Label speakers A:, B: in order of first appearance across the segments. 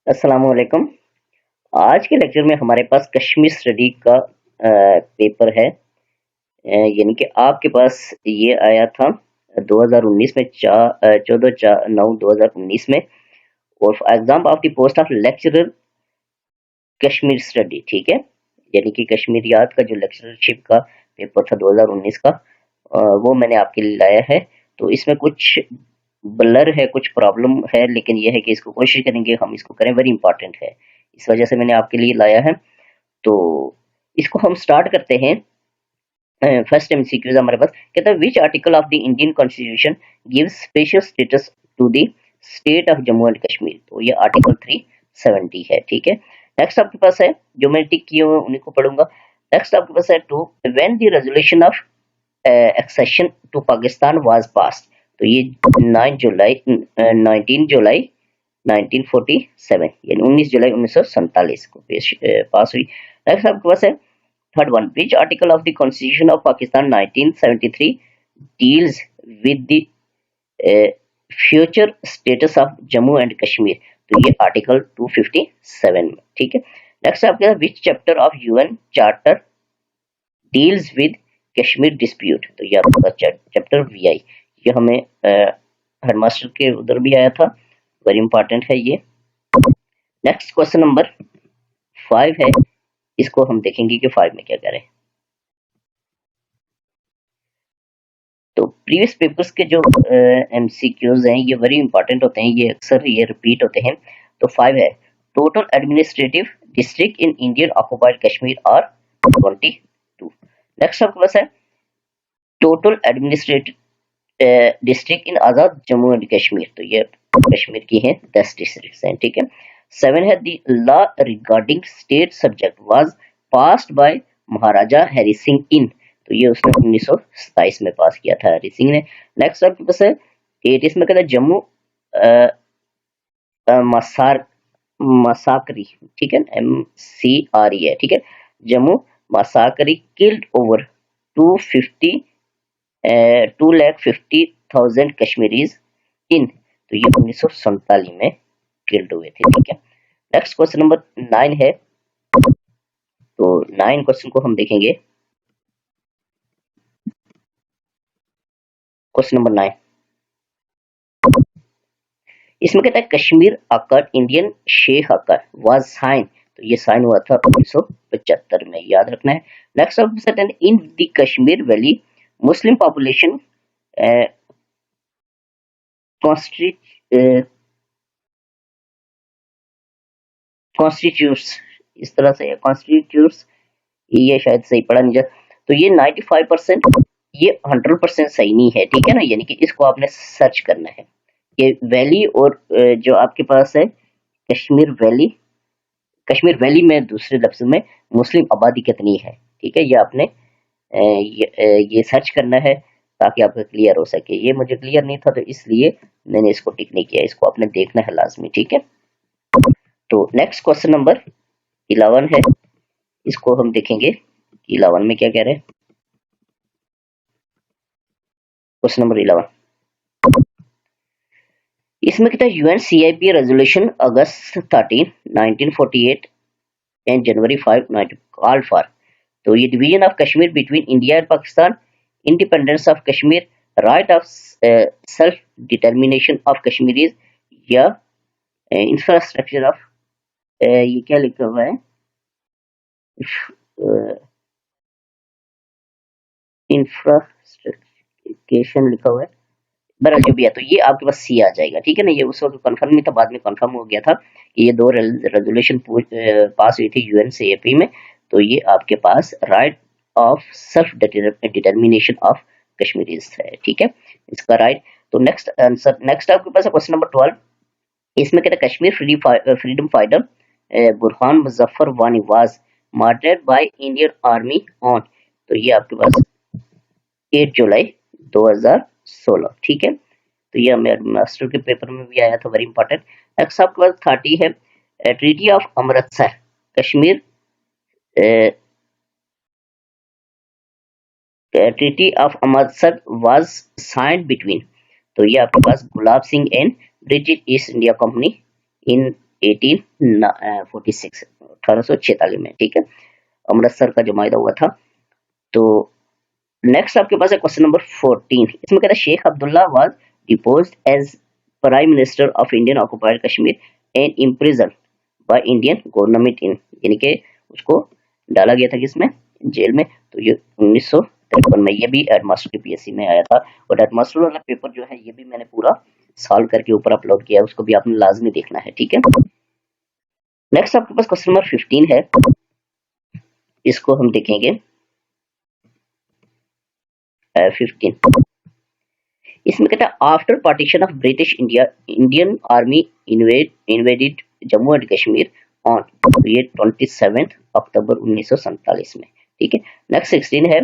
A: अस्सलाम वालेकुम। आज के लेक्चर में हमारे पास कश्मीर स्टडी का पेपर है। यानी कि आपके पास ये आया था 2019 में 14/9/2019 में। और exam of the post of lecturer Kashmir study, ठीक है। यानी कि कश्मीरियात का जो लेक्चरशिप का पेपर था 2019 का, वो मैंने आपके लिए लाया है। तो इसमें कुछ ब्लर है, कुछ प्रॉब्लम है, लेकिन यह है कि इसको कोशिश करेंगे हम इसको करें, वेरी इंपॉर्टेंट है, इस वजह से मैंने आपके लिए लाया है। तो इसको हम स्टार्ट करते हैं। फर्स्ट एमसीक्यूज हमारे पास कहता है which article of the Indian constitution gives special status to the state of Jammu and Kashmir. तो ये आर्टिकल 370 है, ठीक है। नेक्स्ट आपके पास है, जो मैंने टिक किए हुए उन्हीं को पढ़ूंगा। नेक्स्ट आपके पास है two when the resolution of accession to Pakistan was passed. तो ये 9 जुलाई 19 जुलाई 1947 यानी 19 जुलाई 1947 को पास हुई। नेक्स्ट आपके पास है third one, which article of the constitution of Pakistan 1973 deals with the future status of Jammu and Kashmir. तो ये आर्टिकल 257 में, ठीक है। नेक्स्ट आपके पास which chapter of UN charter deals with Kashmir dispute. तो ये आपका चैप्टर वीआई, ये हमें हेडमास्टर के उधर भी आया था, वेरी इंपॉर्टेंट है ये। नेक्स्ट क्वेश्चन नंबर 5 है, इसको हम देखेंगे कि 5 में क्या करें। तो प्रीवियस पेपर्स के जो एमसीक्यूज हैं ये वेरी इंपॉर्टेंट होते हैं, ये अक्सर ये रिपीट होते हैं। तो 5 है, total administrative district in Indian occupied Kashmir are 22। Next आपके पास है total administrative district in Azad Jammu and Kashmir. तो ये कश्मीर की हैं 10 डिस्ट्रिक्ट हैं, ठीक है। 7 है the law regarding state subject was passed by Maharaja Hari Singh in. तो ये उसने 1927 में पास किया था हरि सिंह ने। नेक्स्ट आपके पास है 8, इसमें कहता है जम्मू मसार मसाकरी, ठीक है, MCRE है, ठीक है। जम्मू मसाकरी किल्ड ओवर 250,000 कश्मीरीज इन। तो ये 1947 में किल्ड हुए थे, ठीक है। नेक्स्ट क्वेश्चन नंबर 9 है, तो 9 क्वेश्चन को हम देखेंगे। क्वेश्चन नंबर 9, इसमें कहता है Kashmir accord Indira Sheikh accord was sign. तो ये साइन हुआ था 1975 में, याद रखना है। Next option, in the Kashmir valley Muslim population constitutes, इस तरह से कॉन्स्टिट्यूट्स, ये शायद सही पढ़ा नहीं जा। तो ये 95%, ये 100% सही नहीं है, ठीक है ना। यानी कि इसको आपने सर्च करना है, ये वैली और जो आपके पास है कश्मीर वैली, कश्मीर वैली में दूसरे लफ्ज में मुस्लिम आबादी कितनी है, ठीक है। ये आपने ये सर्च करना है ताकि आपका क्लियर हो सके। ये मुझे क्लियर नहीं था तो इसलिए मैंने इसको टिक नहीं किया, इसको आपने देखना है लाजमी, ठीक है। तो नेक्स्ट क्वेश्चन नंबर 11 है, इसको हम देखेंगे 11 में क्या कह रहे हैं। क्वेश्चन नंबर 11, इसमें कहता है UNCIP resolution August 13 1948 and January 5 call for. तो ये division of Kashmir between India and Pakistan, independence of Kashmir, right of self determination of Kashmiris, या इंफ्रास्ट्रक्चर ऑफ, ये क्या लिखा हुआ है, इंफ्रास्ट्रक्चर लिखा हुआ है, बहरहाल जो भी है। तो ये आपके पास सी आ जाएगा, ठीक है ना। ये उस वक्त कंफर्म नहीं था, बाद में कंफर्म हो गया था कि ये 2 रेजोल्यूशन पास हुई थी UNCAP में। तो ये आपके पास right of self determination of Kashmiris है, ठीक है, इसका राइट। तो नेक्स्ट आंसर, नेक्स्ट आपके पास क्वेश्चन नंबर 12, इसमें कहता है कश्मीर फ्रीडम फाइटर बुरहान मुजफ्फर वानी was martyred by Indian army on. तो ये आपके पास 8 जुलाई 2016, ठीक है। तो ये हमें मास्टर के पेपर में भी आया था, वेरी इंपॉर्टेंट। नेक्स्ट आपके पास 30 है, treaty of Amritsar Kashmir, treaty of Amritsar was signed between. तो ये आपके पास Gulab Singh and British East India Company in 1846 1846 में, ठीक है, अमृतसर का जो मायदा हुआ था। तो नेक्स्ट आपके पास है क्वेश्चन नंबर 14। इसमें कहता है Sheikh Abdullah was deposed as prime minister of Indian occupied Kashmir and imprison by Indian government in, यानी कि उसको डाला गया था किसमें, जेल में। तो ये 1953 में, ये भी हेडमास्टर की पीएससी में आया था। और हेडमास्टर वाला पेपर जो है ये भी मैंने पूरा सॉल्व करके ऊपर अपलोड किया है, उसको भी आपने लाजमी देखना है, ठीक है। नेक्स्ट आपके पास क्वेश्चन नंबर 15 है, इसको हम देखेंगे 15। इसमें कहता है after partition of British India Indian army invaded Jammu and Kashmir on, ये 27 अक्टूबर 1947 में, ठीक है। नेक्स्ट 16 है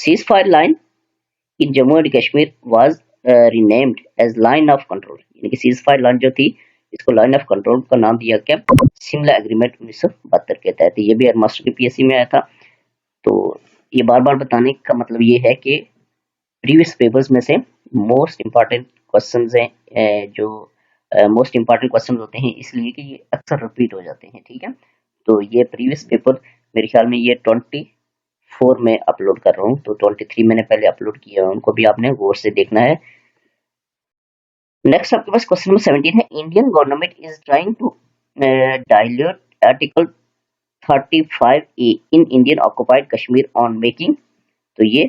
A: cease fire line in Jammu and Kashmir was renamed as line of control, यानी कि सीज फायर लाइन जो थी इसको लाइन ऑफ कंट्रोल का नाम दिया क्या, शिमला एग्रीमेंट 1972 के तहत। ये भी हेडमास्टर की पीएससी में आया था। तो ये बार बार बताने का मतलब ये है कि प्रीवियस पेपर्स में से मोस्ट इम्पॉर्टेंट क्वेश्चंस हैं, जो मोस्ट इम्पॉर्टेंट क्वेश्चंस होते हैं इसलिए कि ये अक्सर रिपीट हो जाते हैं, ठीक है। तो ये प्रीवियस पेपर मेरे ख्याल में ये 24 में अपलोड कर रहा हूँ, तो 23 मैंने पहले अपलोड किया है, उनको भी आपने गौर से देखना है। नेक्स्ट आपके पास क्वेश्चन नंबर 17 है Indian government is trying to dilute article 35A in Indian occupied Kashmir on making, तो ये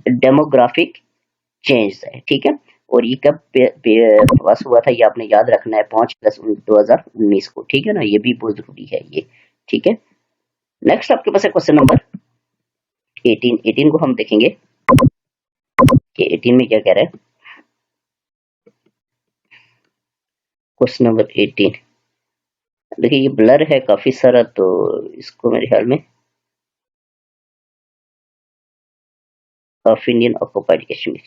A: डेमोग्राफिक चेंज है, ठीक है। और ये कब पास हुआ था ये आपने याद रखना है, 5+2019 को, ठीक है ना, ये भी बहुत जरूरी है ये, ठीक है। नेक्स्ट आपके पास है क्वेश्चन नंबर 18 को हम देखेंगे कि 18 में क्या कह रहा है। क्वेश्चन नंबर 18 देखिए ये ब्लर है काफी सारा, तो इसको मेरे ख्याल में ऑफ इंडियन ऑक्युपाइड कश्मीर,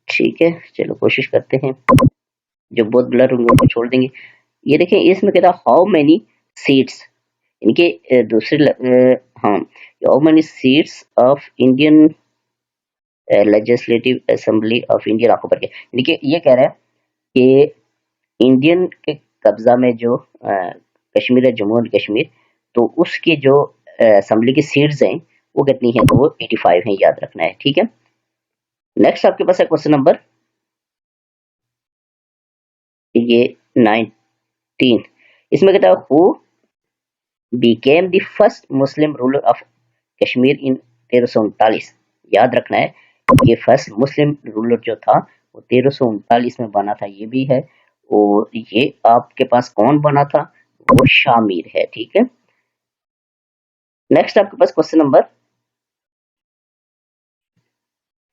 A: ठीक है। चलो कोशिश करते हैं, जो बहुत ब्लर होंगे उनको छोड़ देंगे। ये देखें इसमें कहता है हाउ मेनी सीट्स, इनके दूसरे हाँ, how many seats of Indian legislative assembly of Indian occupied, यानी कि ये कह रहा है कि इंडियन के कब्जा में जो कश्मीर है, जम्मू एंड कश्मीर, तो उसकी जो असेंबली की सीट्स हैं वो कितनी है, तो वो 85 है, याद रखना है, ठीक है। नेक्स्ट आपके पास है क्वेश्चन नंबर ये 19। इसमें कहता है who became the first Muslim ruler of Kashmir in 1339, याद रखना है ये फर्स्ट मुस्लिम रूलर जो था वो 1339 में बना था, ये भी है। और ये आपके पास कौन बना था, वो शामिर है, ठीक है। नेक्स्ट आपके पास क्वेश्चन नंबर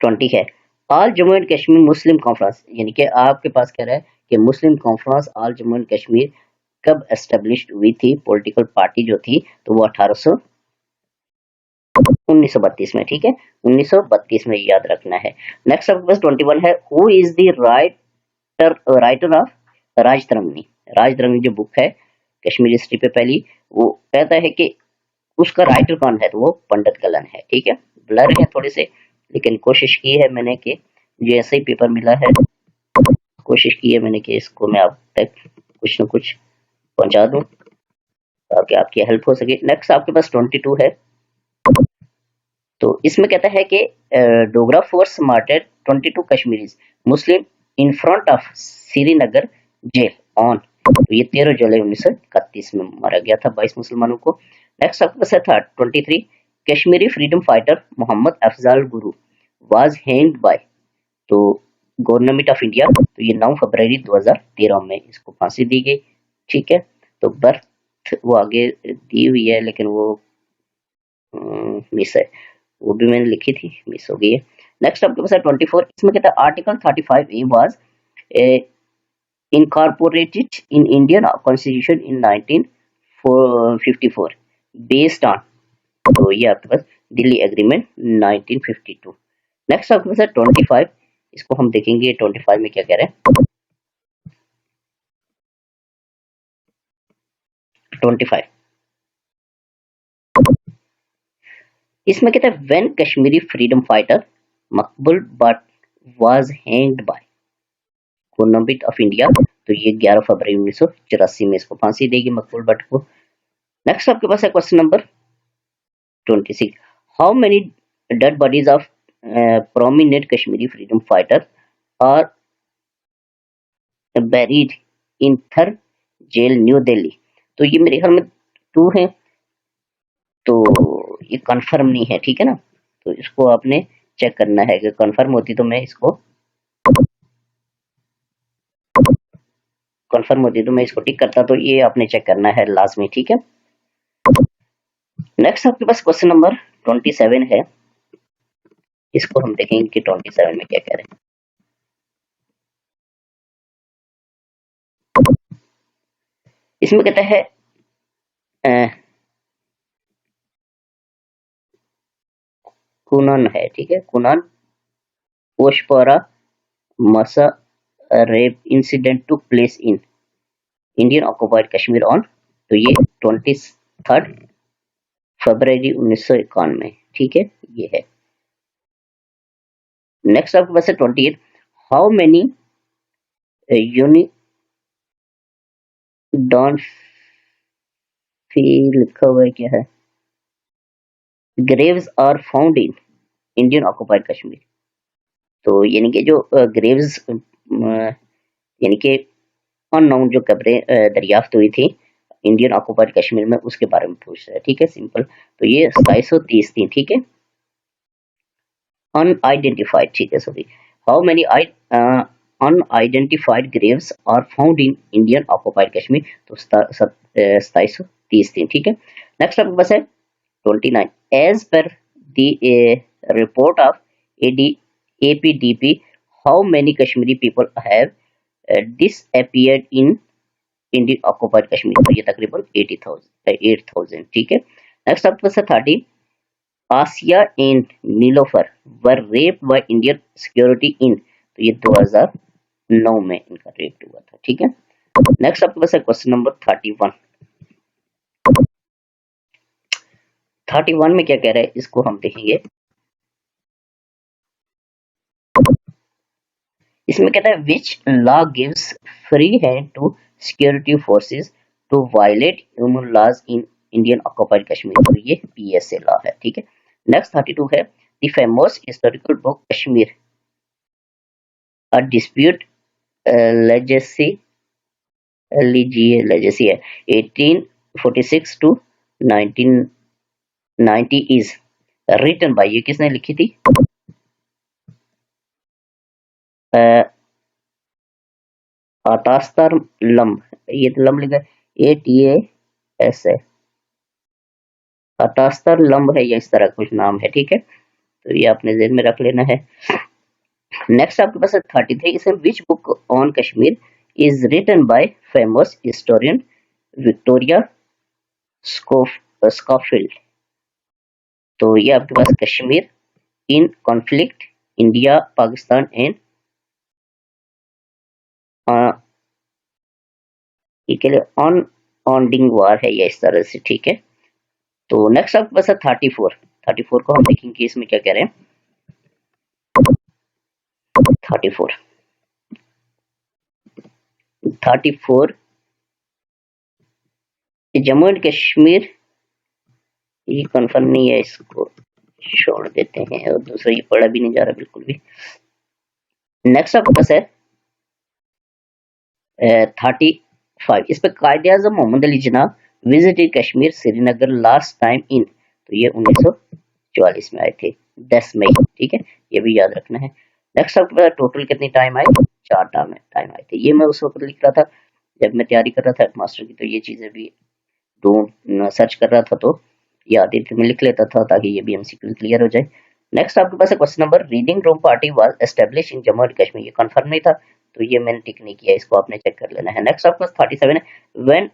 A: 20 है all Jammu and Kashmir Muslim conference, यानी कि आपके पास कह रहा है कि Muslim conference all Jammu and Kashmir कब एस्टेब्लिश हुई थी, पॉलिटिकल पार्टी जो थी, तो वो 1932 में, ठीक है, 1932 में, याद रखना है। नेक्स्ट आपके पास 21 है who is the writer of Rajatarangini, Rajatarangini जो बुक है कश्मीर हिस्ट्री पे पहली, वो कहता है कि उसका राइटर कौन है, तो वो पंडित कलन है, ठीक है। ब्लर है थोड़े से, लेकिन कोशिश की है मैंने कि जो ऐसा ही पेपर मिला है, कोशिश की है मैंने कि इसको मैं आप तक कुछ न कुछ पहुंचा दूं ताकि आपकी हेल्प हो सके। नेक्स्ट आपके पास 22 है, तो इसमें कहता है कि Dogra force martyred 22 Kashmiris Muslim in front of Srinagar jail on, तो ये 13 जुलाई 1931 में मारा गया था 22 मुसलमानों को। नेक्स्ट आपके पास था 23 Kashmiri freedom fighter Mohammad Afzal Guru was hanged bye, तो गवर्नमेंट ऑफ इंडिया, तो ये 9 फरवरी 2013 में इसको फांसी दी गई, ठीक है। तो बर्थ वो आगे दी हुई है लेकिन वो मिस है, वो भी मैंने लिखी थी, मिस हो गई है। नेक्स्ट आपके पास है 24, इसमें कहता है article 35A was incorporated in Indian Constitution in 1954 based on, तो ये आपके पास दिल्ली एग्रीमेंट 1952। नेक्स्ट आपके पास है 25, इसको हम देखेंगे 25 में क्या कह रहे हैं। 25 इसमें कहता है when Kashmiri freedom fighter Maqbool but was hanged by government of India तो ये 11 फरवरी 1984 में इसको फांसी देगी मकबूल भट्ट को। नेक्स्ट आपके पास है question number 26। How many dead bodies of prominent Kashmiri freedom fighter are buried in थर जेल न्यू दिल्ली? तो ये मेरे ख्याल में 2 है, तो ये कंफर्म नहीं है, ठीक है ना। तो इसको आपने चेक करना है, कि कंफर्म होती तो मैं इसको टिक करता, तो ये आपने चेक करना है लाजमी, ठीक है। नेक्स्ट आपके पास क्वेश्चन नंबर 27 है, इसको हम देखेंगे कि 27 में क्या कह रहे हैं। इसमें कहता है कुनन है, ठीक है, कुनन पोशपोरा मसा rape incident took place in Indian occupied Kashmir on, तो ये 23 फरवरी 1951 में, ठीक है, ये है। नेक्स्ट आपके पास है 28। How many unidentified लिखा हुआ है, क्या है, graves are found in Indian occupied Kashmir. तो यानी कि जो ग्रेव्स यानी कि अननोन जो कब्रें दरियाफ्त हुई थी इंडियन ऑक्युपाइड कश्मीर में, उसके बारे में पूछ रहा है, ठीक है, सिंपल। तो ये 2730 थी, ठीक है। अनआइडेंटिफाइड, ठीक है, sorry. How many unidentified graves are found in Indian occupied Kashmir, तो 2730 थी, ठीक है। नेक्स्ट आपके पास है 29। As per the report of APDP, how many Kashmiri people have disappeared in Indian occupied Kashmir, तो ये तकरीबन 8,000, ठीक है। नेक्स्ट आपके पास है 30। Asiya and Neelofar were rape by Indian security in, तो ये 2009 में इनका रेप हुआ था, ठीक है। नेक्स्ट आपके पास है क्वेश्चन नंबर 31। 31 में क्या कह रहा है, इसको हम देखेंगे। इसमें कहता है which law gives free hand to security forces to violate human laws in Indian occupied Kashmir, तो ये PSA लॉ है, ठीक है। नेक्स्ट 32 है the famous historical book Kashmir a dispute legacy legacy है 1846 टू 1990 इज रिटन बाय, ये किसने लिखी थी, अतास्तर लम्ब, ये तो लम्ब लिखा है ATAS है, अतास्तर लम्ब है, या इस तरह कुछ नाम है, ठीक है। तो ये आपने ज़हन में रख लेना है। नेक्स्ट आपके पास है 33। इसे which book on Kashmir is written by famous historian Victoria Schofield, तो ये आपके पास Kashmir in conflict India Pakistan and के लिए ऑन ऑनडिंग वार है, या इस तरह से, ठीक है। तो नेक्स्ट आपके पास है 34। 34 को हम देखेंगे कि इसमें क्या कह रहे हैं। 34 जम्मू एंड कश्मीर, ये कंफर्म नहीं है, इसको छोड़ देते हैं, और दूसरा ये पढ़ा भी नहीं जा रहा बिल्कुल भी। नेक्स्ट आपके पास है 35। इस पे Quaid Azam Mohammad Ali Jinnah visited Kashmir Srinagar last time in, तो ये 1944 में आए थे 10 मई, ठीक है, ये भी याद रखना है। नेक्स्ट आपके पास टोटल कितनी टाइम आए, 4 टाइम आए थे। ये मैं उस वक्त लिख रहा था जब मैं तैयारी कर रहा था मास्टर की, तो ये चीजें भी ढूंढ सर्च कर रहा था, तो याद मैं लिख लेता था ताकि ये भी MCQ क्लियर हो जाए। नेक्स्ट आपके पास है question number reading room party was establish in Jammu and Kashmir, ये कंफर्म नहीं था, तो ये मैंने टिक नहीं किया, इसको आपने चेक कर लेना है। नेक्स्ट आपके पास 37 है when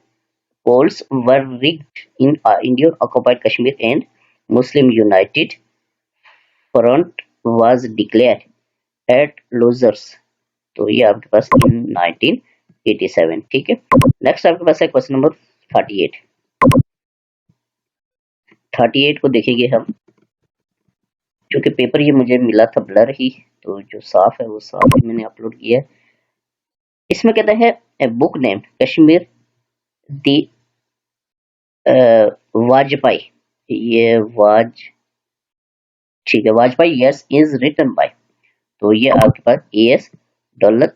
A: polls were rigged in Indian occupied Kashmir and Muslim United Front was declared at losers, तो ये आपके पास 1987, ठीक है। नेक्स्ट आपके पास है क्वेश्चन नंबर 38। 38 को देखेंगे हम, क्योंकि पेपर ये मुझे मिला था ब्लर ही, तो जो साफ है वो साफ ही मैंने अपलोड किया है। इसमें कहता है a book named Kashmir the Vajpayee, ये वाज ठीक है Vajpayee yes is written by, तो ये आपके पास एस दौलत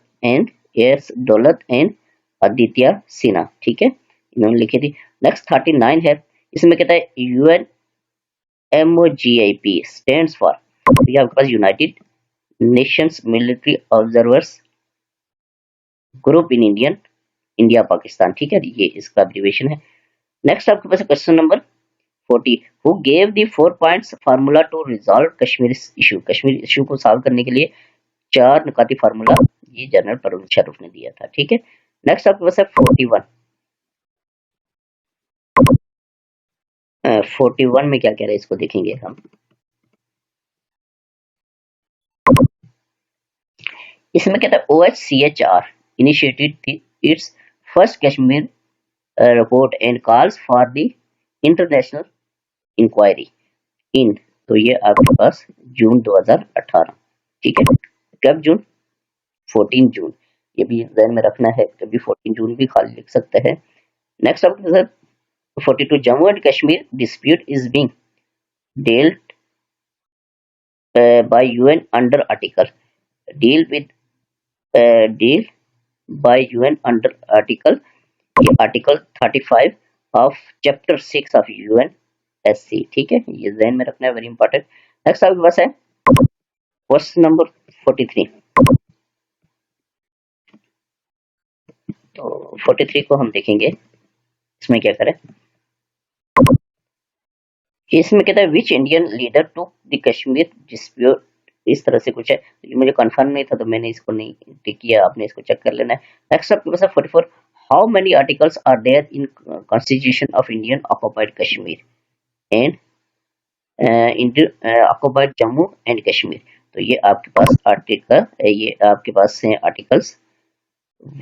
A: एंड आदित्य सिन्हा, ठीक है इन्होंने लिखी थी। नेक्स्ट 39 है, इसमें कहता है यूएन MOGIP स्टैंड्स फॉर, तो ये आपके पास United Nations military observers group in India Pakistan, ठीक है ये इसका एब्रिविएशन है। नेक्स्ट आपके पास question number 40, who gave the 4 points formula to resolve Kashmir issue, Kashmir issue को सॉल्व करने के लिए 4 नुकाती फार्मूला ये जनरल परवेज मुशर्रफ ने दिया था, ठीक है। नेक्स्ट आपके पास है 41, 41 में क्या कह रहे हैं इसको देखेंगे हम। इसमें कहता है OHCHR initiated its first Kashmir report and calls for the international inquiry in, तो ये आपके पास जून 2018, ठीक है कब जून 14 जून, ये भी ध्यान में रखना है, कभी 14 जून भी खाली लिख सकते हैं। नेक्स्ट आपके पास 42, Jammu and Kashmir dispute is being dealt by UN under article, deal with deal by UN under article, ये article 35 of chapter 6 of UNSC, ठीक है ये ध्यान में रखना है, वेरी इंपॉर्टेंट। नेक्स्ट आपके पास है क्वेश्चन नंबर 43, तो 43 को हम देखेंगे, इसमें क्या करें, इसमें कहता है which Indian leader to the Kashmir dispute, इस तरह से कुछ है, मुझे कंफर्म नहीं था तो मैंने इसको नहीं टिक किया, आपने इसको चेक कर लेना है। नेक्स्ट आपके पास है 44, how many articles are there in constitution of Indian occupied Kashmir and occupied Jammu and Kashmir, तो ये आपके पास आर्टिकल, ये आपके पास है आर्टिकल्स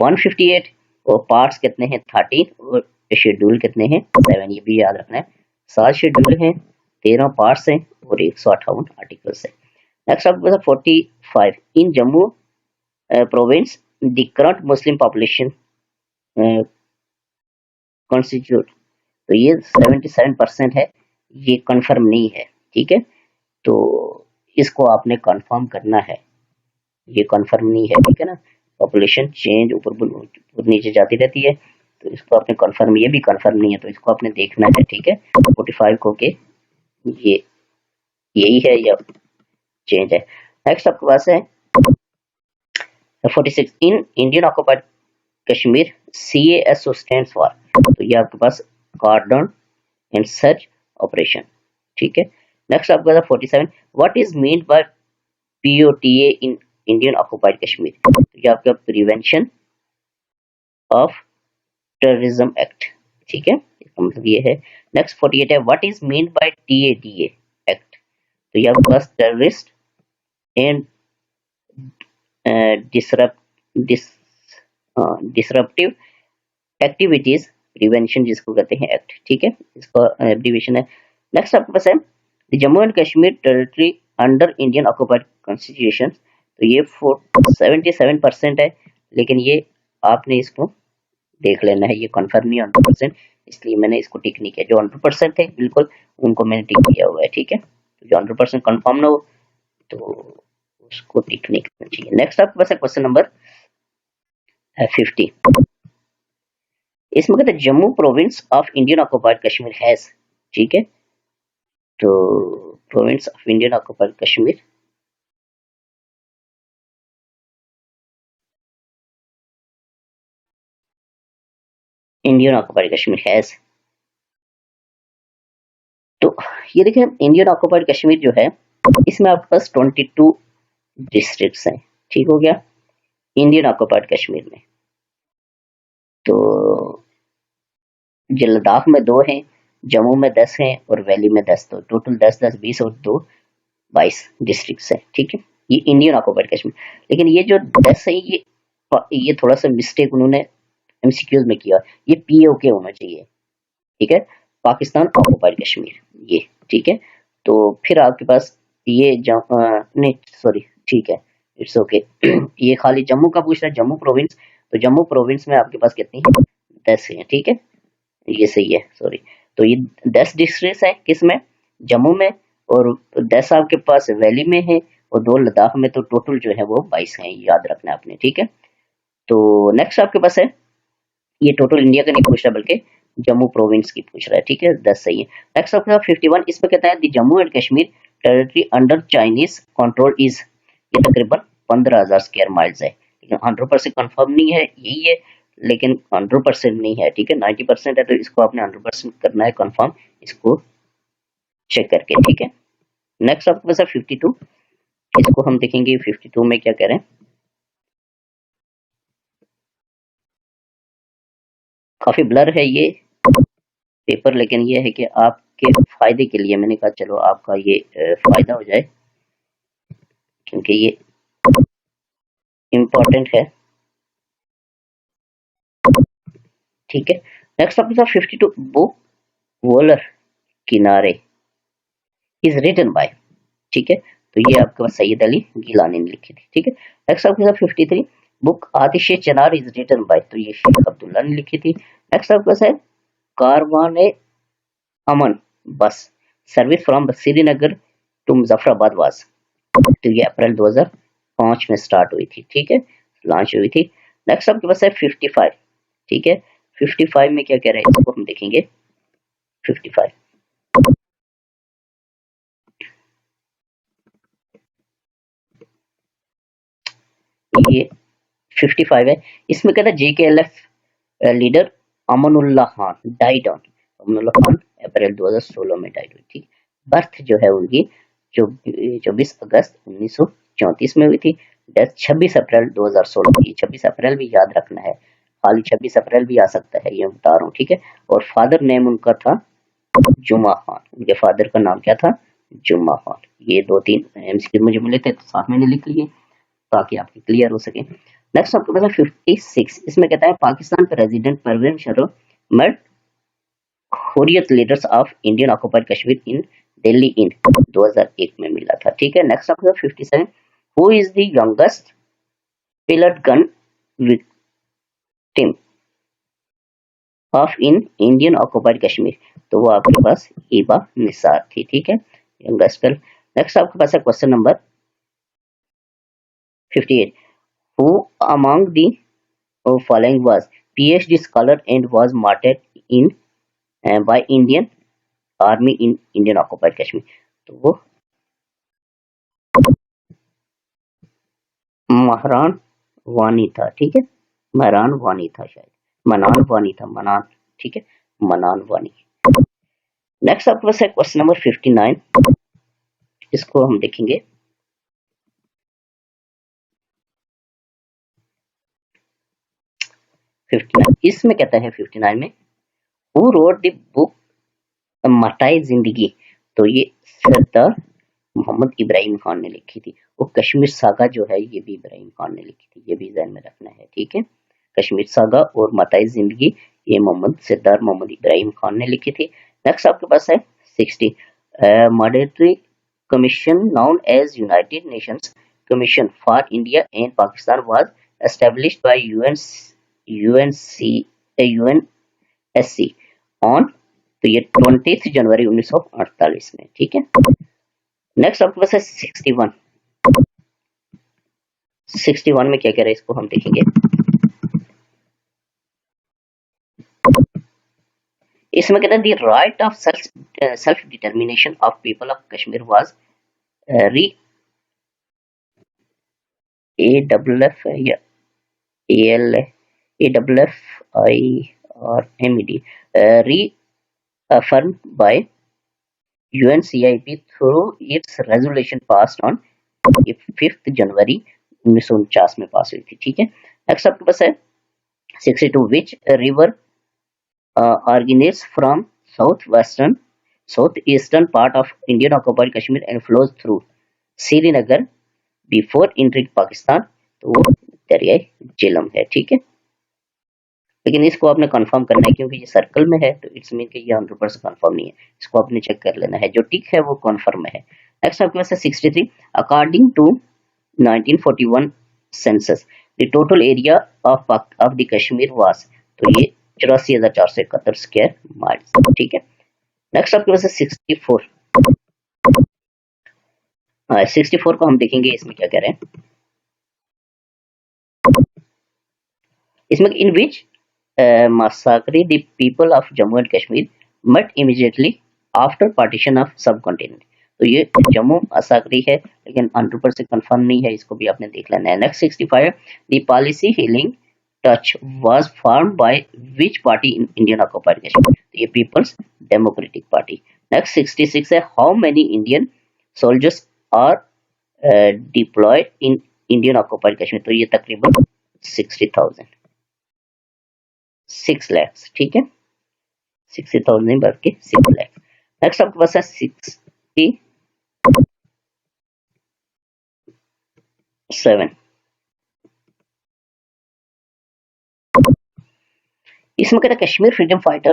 A: 158 और पार्ट्स कितने हैं 13 और शेड्यूल कितने हैं 7, ये भी याद रखना है, 7 शेड्यूल हैं 13 पार्ट्स हैं और 158 आर्टिकल्स हैं। नेक्स्ट आपके पास 45, in Jammu province the current Muslim population constitute, तो ये 77% है, ये कंफर्म नहीं है, ठीक है तो इसको आपने कंफर्म करना है, ये कंफर्म नहीं है, ठीक है ना, पॉपुलेशन चेंज ऊपर नीचे जाती रहती है, तो इसको आपने कंफर्म, ये भी कंफर्म नहीं है तो इसको आपने देखना है, ठीक है 45 को के ये यही है या चेंज है। नेक्स्ट आपके पास है 46, इन Indian occupied Kashmir CASO stands for, तो ये आपके पास कार्डन एंड सर्च ऑपरेशन, ठीक है। नेक्स्ट आपके पास 47, what is mean bye POTA in Indian occupied Kashmir, तो ये आपका प्रिवेंशन ऑफ टेररिज्म एक्ट, ठीक है इसका मतलब ये है। नेक्स्ट 48 है, what is mean by TADA act, तो ये आपके पास terrorist and disruptive activities prevention जिसको कहते हैं एक्ट, ठीक है इसका एब्रिविएशन है। नेक्स्ट आपके पास है Jammu and Kashmir territory under Indian occupied constitution, तो ये 77% है, लेकिन ये आपने इसको देख लेना है, ये कंफर्म नहीं 100%, इसलिए मैंने इसको टिक नहीं किया, जो 100% है बिल्कुल उनको मैंने टिक किया हुआ है, ठीक है तो जो 100% कंफर्म ना हो तो उसको टिक नहीं करना चाहिए। नेक्स्ट आपके पास है क्वेश्चन नंबर 50, इसमें कहते हैं Jammu province of Indian occupied Kashmir has, ठीक है तो province of Indian occupied Kashmir Indian occupied Kashmir has, तो ये देखिए इंडियन ऑक्युपाइड कश्मीर जो है इसमें आपके पास 22 डिस्ट्रिक्ट्स हैं, ठीक हो गया इंडियन ऑक्युपाइड कश्मीर में, तो जो लद्दाख में 2 हैं, जम्मू में 10 हैं और वैली में 10, तो टोटल 10 20 और 2 22 डिस्ट्रिक्ट्स हैं, ठीक है ये इंडियन ऑक्युपाइड कश्मीर। लेकिन ये जो 10 है ये थोड़ा सा मिस्टेक उन्होंने MCQs में किया, ये POK होना चाहिए, ठीक है पाकिस्तान ऑक्युपाइड कश्मीर ये, ठीक है तो फिर आपके पास ये नहीं सॉरी ठीक है इट्स ओके ये खाली जम्मू का पूछ रहा है, जम्मू प्रोविंस, तो जम्मू प्रोविंस में आपके पास कितनी है, 10 है, ठीक है, ये सही है, सॉरी। तो ये 10 डिस्ट्रिक्ट है किसमें, जम्मू में, और 10 आपके पास वैली में है और 2 लद्दाख में, तो टोटल जो है वो 22 है, याद रखना है आपने, ठीक है। तो नेक्स्ट आपके पास है, ये टोटल इंडिया का नहीं पूछ रहा बल्कि जम्मू प्रोविंस की पूछ रहा है, ठीक है, 10 सही है। नेक्स्ट आपका 51, इसमें कहता है the Jammu and Kashmir territory under Chinese control is, ये तकरीबन 15,000 स्क्वायर माइल्स है, लेकिन 100% कंफर्म नहीं है, यही है, लेकिन 100% नहीं है, ठीक है, 90% है, तो इसको आपने 100% करना है कंफर्म, इसको चेक करके, ठीक है। नेक्स्ट आपके पास है 52, इसको हम देखेंगे 52 में क्या कह रहे हैं, काफी ब्लर है ये पेपर, लेकिन ये है कि आपके फायदे के लिए मैंने कहा चलो आपका ये फायदा हो जाए, क्योंकि ये इम्पोर्टेंट है, ठीक है। नेक्स्ट आपके साथ 52, बुक वॉलर किनारे इज रिटन बाय, ठीक है, तो ये आपके पास सैयद अली गिलानी ने लिखी थी, ठीक है। नेक्स्ट आपके साथ 53, बुक आतिश चनार इज रिटन बाय, तो ये शेख अब्दुल्ला ने लिखी थी। नेक्स्ट आपके पास है Karwan Aman bus service from Srinagar to Muzaffarabad was, तो ये अप्रैल 2005 में स्टार्ट हुई थी, ठीक है, लॉन्च हुई थी। नेक्स्ट आपके पास है 55, ठीक है, 55 में क्या कह रहे हैं इसको हम देखेंगे, 55 ये 55 है, इसमें कहता है JKLF leader Amanullah Khan died on, Amanullah Khan अप्रैल 2016 में डाइड हुई थी। बर्थ जो है उनकी 24 अगस्त 1934 में हुई थी, डेथ 26 अप्रैल 2016 की, 26 अप्रैल भी याद रखना है, खाली 26 अप्रैल भी आ सकता है, ये बता रहा हूँ, ठीक है। और फादर नेम उनका था जुमा खान, उनके फादर का नाम क्या था, जुम्मा खान। ये 2-3 MCQ मुझे मिले थे तो साथ में लिख लिए ताकि आपके क्लियर हो सके। नेक्स्ट आपके पास 56, इसमें कहता है पाकिस्तान का resident Parveen Sharo murdered Hurriyat leaders of Indian occupied Kashmir in Delhi in 2001 में मिला था, ठीक है। नेक्स्ट आपका 57, who is the youngest pellet gun victim of in Indian occupied Kashmir, तो वो आपके पास ईबा निसार थी, ठीक है, यंगेस्ट गर्ल। नेक्स्ट आपके पास है question number 58, who among the following was PhD scholar and was martyred in by Indian Army in Indian occupied Kashmir, तो वो महरान वानी था, ठीक है, महरान वानी था, शायद मनान वानी था, मनान, ठीक है, मनान वानी। नेक्स्ट आपके पास है क्वेश्चन नंबर 59, इसको हम देखेंगे, 59 इसमें कहता है 59 में हु रोट द बुक मटाई जिंदगी, तो ये सरदार मोहम्मद इब्राहिम खान ने लिखी थी। वो कश्मीर सागा जो है ये भी इब्राहिम खान ने लिखी थी, ये भी ध्यान में रखना है, ठीक है। कश्मीर सागा और मताई जिंदगी ये सरदार मोहम्मद इब्राहिम खान ने लिखी थी। नेक्स्ट आपके पास है 60, monetary commission known as United Nations Commission for India and Pakistan was established by UNSC on, तो ये 20 जनवरी 1948 में, ठीक है। नेक्स्ट आपके पास है 61 में क्या कह रहे हैं इसको हम देखेंगे, इसमें कहते हैं the right of self determination of people of Kashmir was री AFF या AFFIRMED reaffirmed by UNCIP through its resolution passed on 5 जनवरी 1949 में पास हुई थी, ठीक है। नेक्स्ट आपके पास है 62, which river originates from southeastern part of Indian occupied Kashmir and flows through Srinagar before entering Pakistan, तो वो दरिया झेलम है, ठीक है। लेकिन इसको आपने कंफर्म करना है क्योंकि ये सर्कल में है, तो इट्स मीन कि ये 100% कंफर्म नहीं है, इसको आपने चेक कर लेना है, जो टिक है वो कंफर्म है। नेक्स्ट आपके पास है 63, according to 1941 census the total area of the Kashmir was, तो ये 84,471 स्क्वायर माइल्स, ठीक है। नेक्स्ट आपके पास है 64। 64 को हम देखेंगे इसमें क्या कह रहे हैं। इसमें इन विच massacre the people of Jammu and Kashmir but immediately after partition of subcontinent। तो ये जम्मू मसाकरी है लेकिन 100% कंफर्म नहीं है, इसको भी आपने देख लेना है। Next 65, the policy healing touch was form by which party in Indian occupied Kashmir, तो ये पीपल्स डेमोक्रेटिक पार्टी। नेक्स्ट 66 है, how many Indian soldiers are deployed in Indian occupied Kashmir, तो ये तकरीबन 60,000, 6 lakhs, ठीक है। 60,000 नहीं बल्कि 6 lakhs। नेक्स्ट आपके पास है 67। इसमें कहता है Kashmir freedom fighter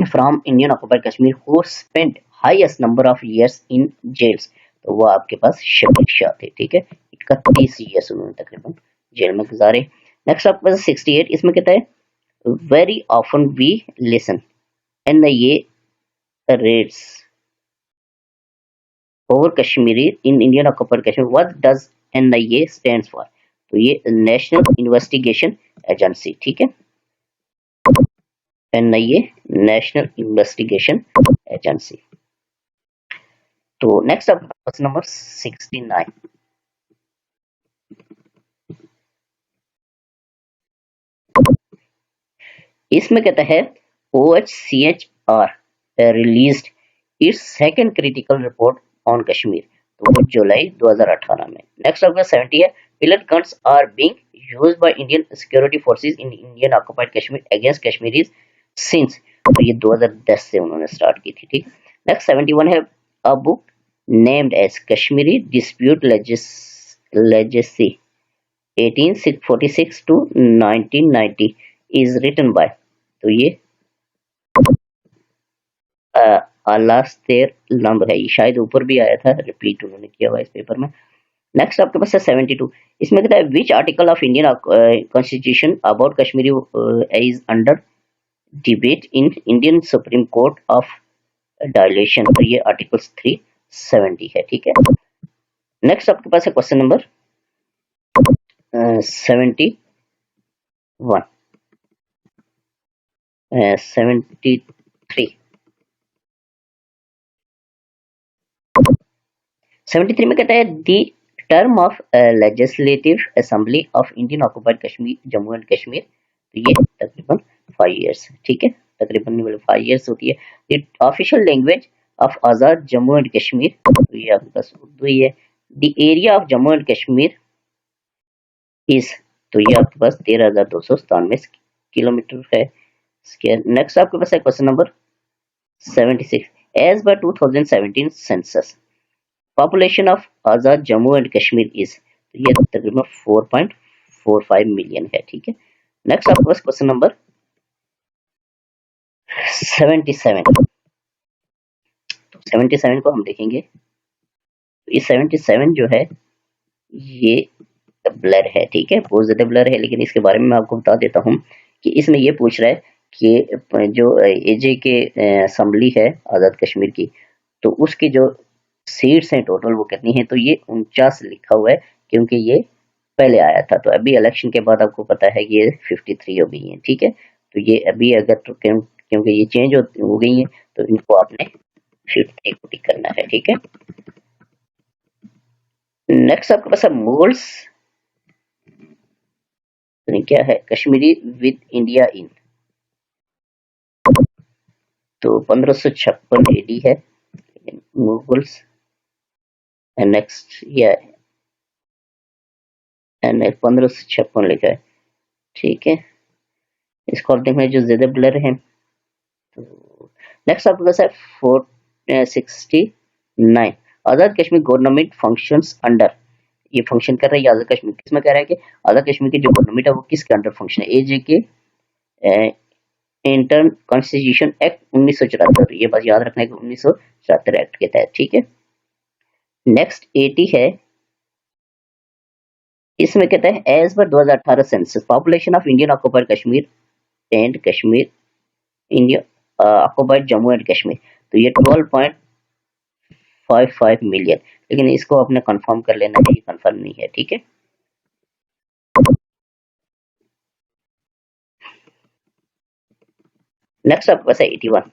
A: from Indian occupied Kashmir who spent highest number of years in jails, तो वो आपके पास शबीर शाह थे, ठीक है। 31 ईयर्स उन्होंने तकरीबन जेल में गुजारे। नेक्स्ट आपके पास 68, इसमें कहता है very often we listen NIA raids over Kashmiri in Indian occupied Kashmir, what does NIA stands for, तो ये नेशनल इन्वेस्टिगेशन एजेंसी, ठीक है। NIA national investigation agency. तो नेक्स्ट अब क्वेश्चन नंबर 69। इसमें कहता है OHCHR released its second critical report on Kashmir, तो वो जुलाई 2018 में। नेक्स्ट आपका 70 है, pellet guns are being used by Indian security forces in Indian occupied Kashmir against Kashmiris since, तो ये 2010 से उन्होंने स्टार्ट की थी, ठीक। नेक्स्ट 71 है, a book named as Kashmiri dispute legacy 1846 to 1990 is written by, तो ये अलास्तेर लंब है, ये शायद ऊपर भी आया था, रिपीट उन्होंने किया हुआ इस पेपर में। नेक्स्ट आपके पास है 72, इसमें कहता है which article of Indian constitution about Kashmiri is under debate in Indian supreme court of dilation, तो ये आर्टिकल 370 है, ठीक है। नेक्स्ट आपके पास है क्वेश्चन नंबर 71 73। 73 में कहता है the term of legislative assembly of Indian occupied Kashmir Jammu and Kashmir, तो ये तकरीबन 5 इयर्स, ठीक है। तकरीबन 5 इयर्स होती है। The official language of Azad Jammu and Kashmir, तो ये आपके पास उर्दू ही है। The area of Jammu and Kashmir is, तो ये आपके पास 13,297 किलोमीटर है स्क्वायर। नेक्स्ट आपके पास है question number 76, as by 2017 census population of Azad Jammu and Kashmir is, तो ये तकरीबन 4.45 मिलियन है, ठीक है। नेक्स्ट आपके पास क्वेश्चन नंबर 77। तो 77 को हम देखेंगे, ये 77 जो है ये ब्लर है, ठीक है, बहुत ज्यादा ब्लर है, लेकिन इसके बारे में मैं आपको बता देता हूँ कि इसमें ये पूछ रहा है कि जो एजे के असेंबली है आजाद कश्मीर की, तो उसकी जो सीट्स हैं टोटल वो कितनी है, तो ये 49 लिखा हुआ है क्योंकि ये पहले आया था, तो अभी इलेक्शन के बाद आपको पता है कि ये 53 हो गई है, ठीक है। तो ये अभी अगर तो क्योंकि ये चेंज हो गई है तो इनको आपने 50 को टिक करना है, ठीक है। नेक्स्ट आपके पास है मुगल्स क्या है कश्मीरी विद इंडिया इन, तो 1556 AD है मुगल्स। नेक्स्ट ये 1556 लिखा है, ठीक है। इसको देखना जो ज्यादा ब्लर है। तो नेक्स्ट आपके पास है 469, आजाद कश्मीर गवर्नमेंट फंक्शंस अंडर, ये फंक्शन कर रहा है आजाद कश्मीर किसमें कह रहा है कि आजाद कश्मीर की जो गवर्नमेंट है वो किसके अंडर फंक्शन है, एजे के इंटर्न कॉन्स्टिट्यूशन एक्ट 1974, ये बात याद रखना है कि 1974 एक्ट के तहत, ठीक है। नेक्स्ट 80 है, इसमें कहता है as per 2018 census population of Indian occupied Kashmir and Kashmir India occupied Jammu and Kashmir, तो ये 12.55 मिलियन, लेकिन इसको आपने कंफर्म कर लेना है, ये कंफर्म नहीं है, ठीक है। नेक्स्ट आपके पास है 81।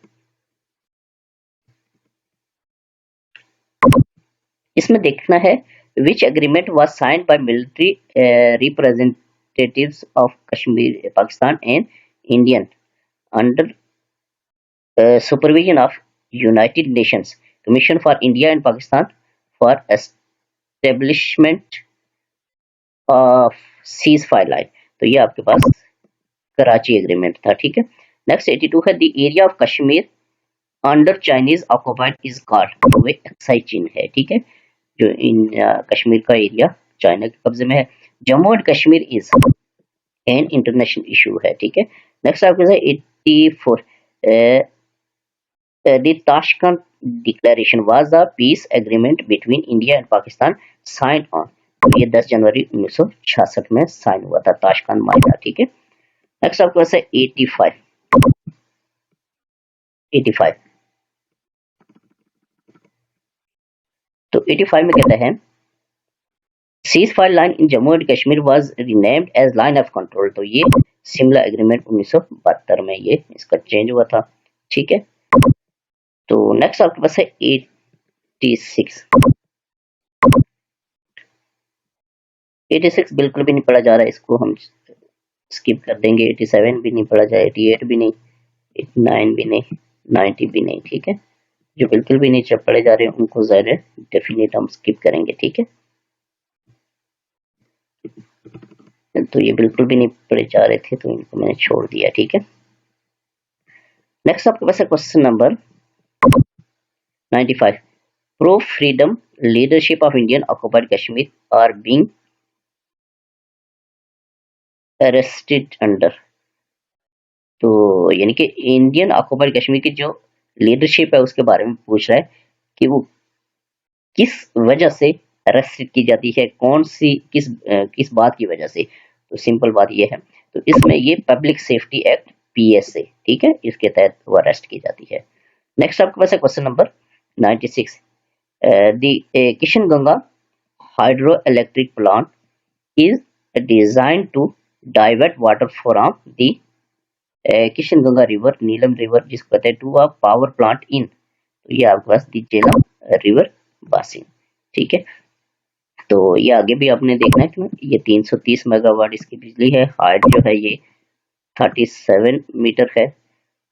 A: इसमें देखना है which agreement was signed by military representatives of Kashmir Pakistan and Indian under supervision of United Nations Commission for India and Pakistan for establishment of ceasefire line, तो ये आपके पास कराची एग्रीमेंट था, ठीक है। नेक्स्ट 82 है the area of Kashmir under Chinese occupied is called, तो वे एक्साई चीन है, ठीक है, जो इन कश्मीर का एरिया चाइना के कब्जे में है। Jammu and Kashmir is an international issue है, ठीक है। नेक्स्ट आपके पास 84 the Tashkent Declaration was a peace agreement between India and Pakistan signed on, तो ये 10 जनवरी 1966 में साइन हुआ था ताशकंद माहिदा, ठीक है। नेक्स्ट आपके पास है 85 तो 85 में कहता है cease fire line in Jammu and Kashmir was renamed as line of control, तो ये शिमला एग्रीमेंट 1972 में ये इसका चेंज हुआ था, ठीक है। तो नेक्स्ट आपके पास है 86 बिल्कुल भी नहीं पढ़ा जा रहा है, इसको हम स्किप कर देंगे। 87 भी नहीं पढ़ा जाए, 88 भी नहीं, 89 भी नहीं, 90 भी नहीं, ठीक है। जो बिल्कुल भी नहीं पढ़े जा रहे हैं उनको ज़ाहिर डेफिनेट हम स्किप करेंगे, ठीक है। तो ये बिल्कुल भी नहीं पढ़े जा रहे थे, तो इनको मैंने छोड़ दिया, ठीक है। नेक्स्ट आपके पास है question number 95 pro freedom leadership of Indian occupied Kashmir are being arrested under, तो यानी कि इंडियन ऑक्युपाइड कश्मीर की जो लीडरशिप है उसके बारे में पूछ रहा है कि वो किस वजह से अरेस्ट की जाती है, कौन सी किस बात की वजह से, तो सिंपल बात ये है, तो इसमें ये पब्लिक सेफ्टी एक्ट PSA, ठीक है, इसके तहत वो अरेस्ट की जाती है। नेक्स्ट आपके पास है question number 96 the Kishan Ganga hydro electric plant is designed to divert water from the Kishan Ganga river Neelum river जिसको कहते हैं to a power plant in, तो ये आपके पास दी झेलम रिवर बासिन, ठीक है। तो ये आगे भी आपने देखना है कि ये 330 मेगावाट इसकी बिजली है, हाइट जो है ये 37 मीटर है,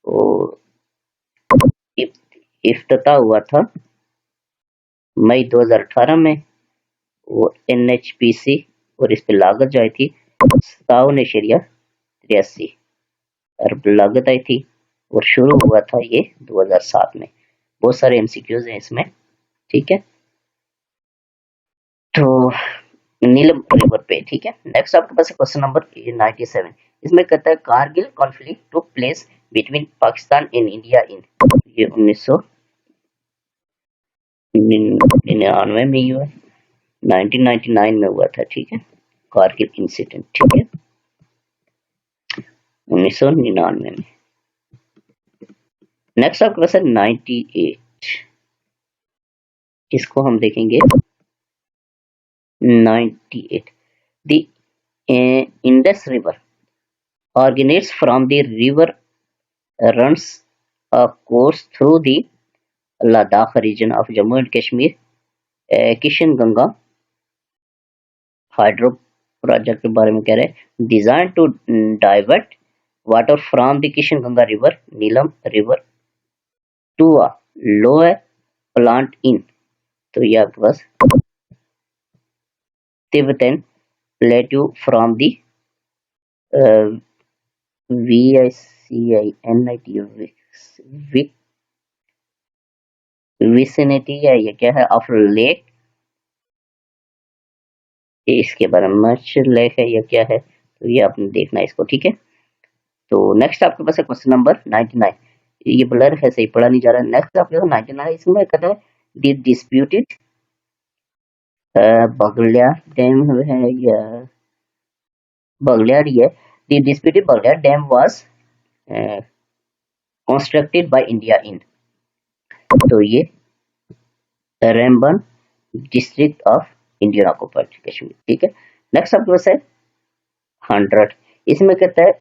A: और इफ्तिताह हुआ था मई 2018 में, वो NHPC, और इस पे लागत जो आई थी 57.83 अरब लागत आई थी, और शुरू हुआ था ये 2007 में। बहुत सारे MCQs हैं इसमें, ठीक है, तो नीलम रिवर पे, ठीक है। नेक्स्ट आपके पास क्वेश्चन नंबर 97, इसमें कहता है Kargil conflict took place between Pakistan and India in, ये 1999 में ही हुआ, 1999 में हुआ था, ठीक है, कारगिल इंसिडेंट, ठीक है, 1999 में। नेक्स्ट आपके पास है 98, इसको हम देखेंगे 98 the Indus River originates from the river runs a course through the Ladakh region of Jammu and Kashmir, Kishan Ganga hydro project के बारे में कह रहे हैं, design to divert water from the Kishan Ganga river Neelum river to a lower plant in, तो ये आपके पास Tibetan plateau from the vicinity है, ये क्या है, ऑफ लेक, इसके बारे में मच लेक है, ये क्या है, तो ये आपने देखना है इसको, ठीक है। तो नेक्स्ट आपके पास है क्वेश्चन नंबर 99, ये ब्लर है, सही पढ़ा नहीं जा रहा है। नेक्स्ट आपके पास 99, इसमें कहता है द डिस्प्यूटेड बगलियार डैम है या बगलियार ही है। The disputed Baglihar dam was constructed by India in, तो ये Ramban district of Indian occupied Kashmir, ठीक है। नेक्स्ट आपके पास है 100, इसमें कहता है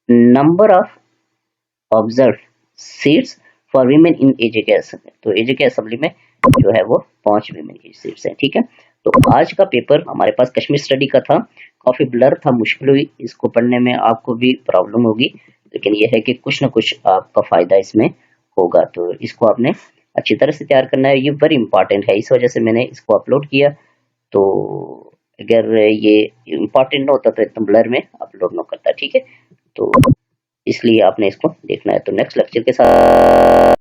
A: number of observe seats for women in AJK assembly, तो एजेके असेंबली में जो है वो 5 वीमेन की सीट्स हैं, ठीक है। तो आज का पेपर हमारे पास कश्मीर स्टडी का था, काफी ब्लर था, मुश्किल हुई, इसको पढ़ने में आपको भी प्रॉब्लम होगी, लेकिन यह है कि कुछ ना कुछ आपका फायदा इसमें होगा। तो इसको आपने अच्छी तरह से तैयार करना है, ये वेरी इंपॉर्टेंट है, इस वजह से मैंने इसको अपलोड किया। तो अगर ये इम्पोर्टेंट ना होता तो इतना ब्लर में अपलोड ना करता, ठीक है। तो इसलिए आपने इसको देखना है। तो नेक्स्ट लेक्चर के साथ